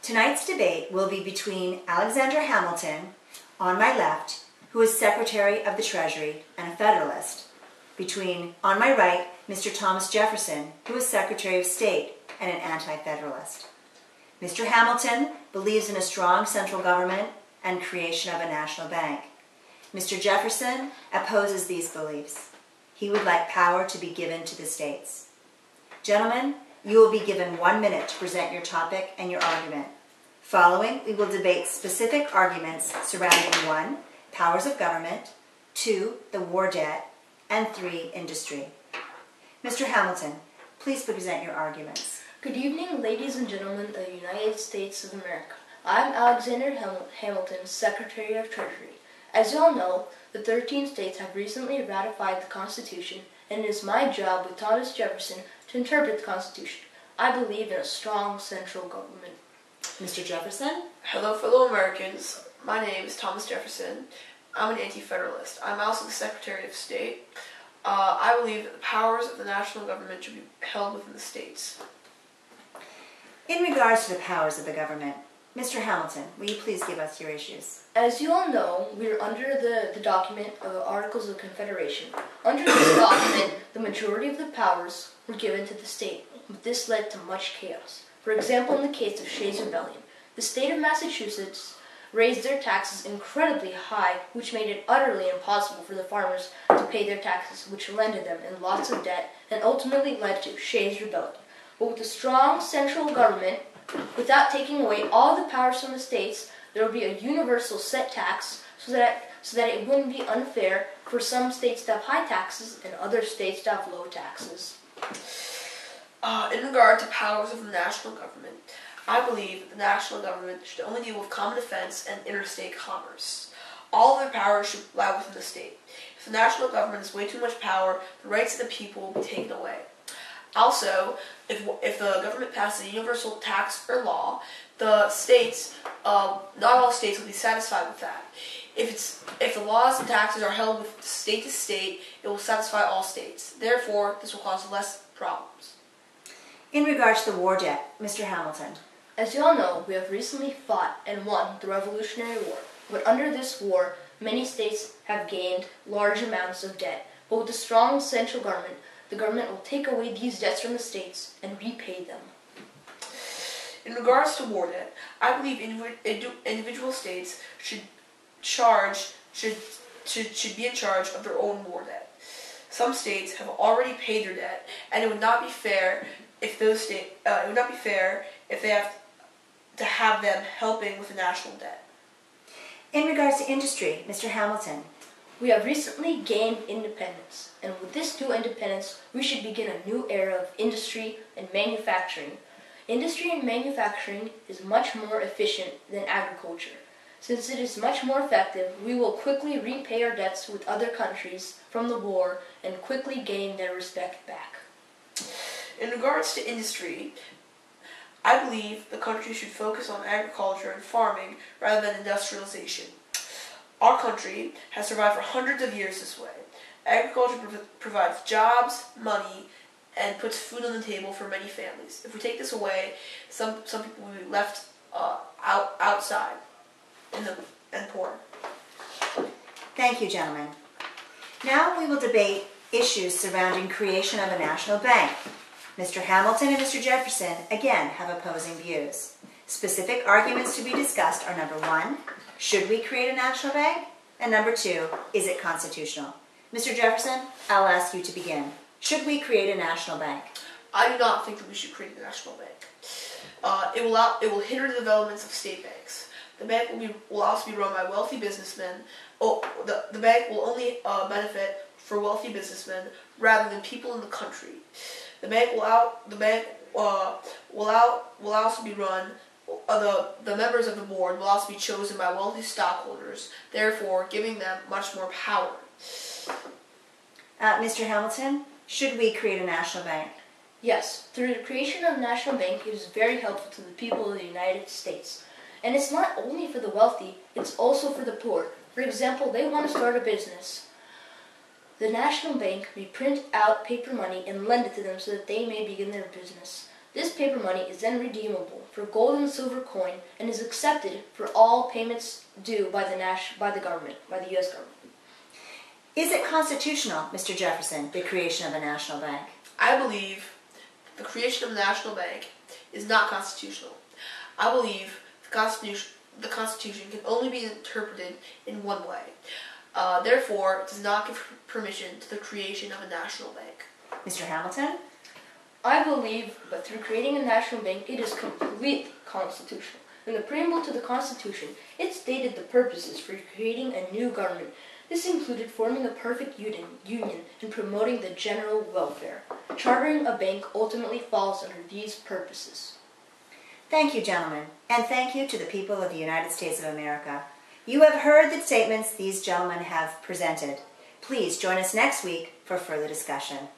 Tonight's debate will be between Alexander Hamilton, on my left, who is Secretary of the Treasury and a Federalist, between, on my right, Mr. Thomas Jefferson, who is Secretary of State and an anti-Federalist. Mr. Hamilton believes in a strong central government and creation of a national bank. Mr. Jefferson opposes these beliefs. He would like power to be given to the states. Gentlemen, you will be given 1 minute to present your topic and your argument. Following, we will debate specific arguments surrounding 1, powers of government, 2, the war debt, and 3, industry. Mr. Hamilton, please present your arguments. Good evening, ladies and gentlemen of the United States of America. I'm Alexander Hamilton, Secretary of Treasury. As you all know, the 13 states have recently ratified the Constitution, and it is my job with Thomas Jefferson to interpret the Constitution. I believe in a strong central government. Mr. Jefferson? Hello, fellow Americans. My name is Thomas Jefferson. I'm an anti-federalist. I'm also the Secretary of State. I believe that the powers of the national government should be held within the states. In regards to the powers of the government, Mr. Hamilton, will you please give us your issues? As you all know, we are under the document of the Articles of Confederation. Under this document, the majority of the powers were given to the state, but this led to much chaos. For example, in the case of Shays' Rebellion, the state of Massachusetts raised their taxes incredibly high, which made it utterly impossible for the farmers to pay their taxes, which landed them in lots of debt and ultimately led to Shays' Rebellion. But with a strong central government, without taking away all the powers from the states, there will be a universal set tax so that it wouldn't be unfair for some states to have high taxes and other states to have low taxes. In regard to powers of the national government, I believe that the national government should only deal with common defense and interstate commerce. All other powers should lie within the state. If the national government has way too much power, the rights of the people will be taken away. Also, if the government passes a universal tax or law, the states, not all states will be satisfied with that. If the laws and taxes are held with state to state, it will satisfy all states. Therefore, this will cause less problems. In regards to the war debt, Mr. Hamilton. As you all know, we have recently fought and won the Revolutionary War. But under this war, many states have gained large amounts of debt. But with a strong central government, the government will take away these debts from the states and repay them. In regards to war debt, I believe individual states should be in charge of their own war debt. Some states have already paid their debt, and it would not be fair if they have to have them helping with the national debt. In regards to industry, Mr. Hamilton. We have recently gained independence, and with this new independence, we should begin a new era of industry and manufacturing. Industry and manufacturing is much more efficient than agriculture. Since it is much more effective, we will quickly repay our debts with other countries from the war and quickly gain their respect back. In regards to industry, I believe the country should focus on agriculture and farming rather than industrialization. Our country has survived for hundreds of years this way. Agriculture provides jobs, money, and puts food on the table for many families. If we take this away, some people will be left outside and poor. Thank you, gentlemen. Now we will debate issues surrounding creation of a national bank. Mr. Hamilton and Mr. Jefferson, again, have opposing views. Specific arguments to be discussed are number 1, should we create a national bank? And number 2, is it constitutional? Mr. Jefferson, I'll ask you to begin. Should we create a national bank? I do not think that we should create a national bank. It will hinder the developments of state banks. The bank will also be run by wealthy businessmen. The bank will only benefit for wealthy businessmen rather than people in the country. The bank will also be run. The members of the board will also be chosen by wealthy stockholders, therefore giving them much more power. Mr. Hamilton, should we create a national bank? Yes, through the creation of a national bank, it is very helpful to the people of the United States. And it's not only for the wealthy, it's also for the poor. For example, they want to start a business. The national bank may print out paper money and lend it to them so that they may begin their business. This paper money is then redeemable for gold and silver coin and is accepted for all payments due by the government, by the U.S. government. Is it constitutional, Mr. Jefferson, the creation of a national bank? I believe the creation of a national bank is not constitutional. I believe the Constitution can only be interpreted in one way. Therefore, it does not give permission to the creation of a national bank. Mr. Hamilton? I believe that through creating a national bank, it is completely constitutional. In the preamble to the Constitution, it stated the purposes for creating a new government. This included forming a perfect union and promoting the general welfare. Chartering a bank ultimately falls under these purposes. Thank you, gentlemen, and thank you to the people of the United States of America. You have heard the statements these gentlemen have presented. Please join us next week for further discussion.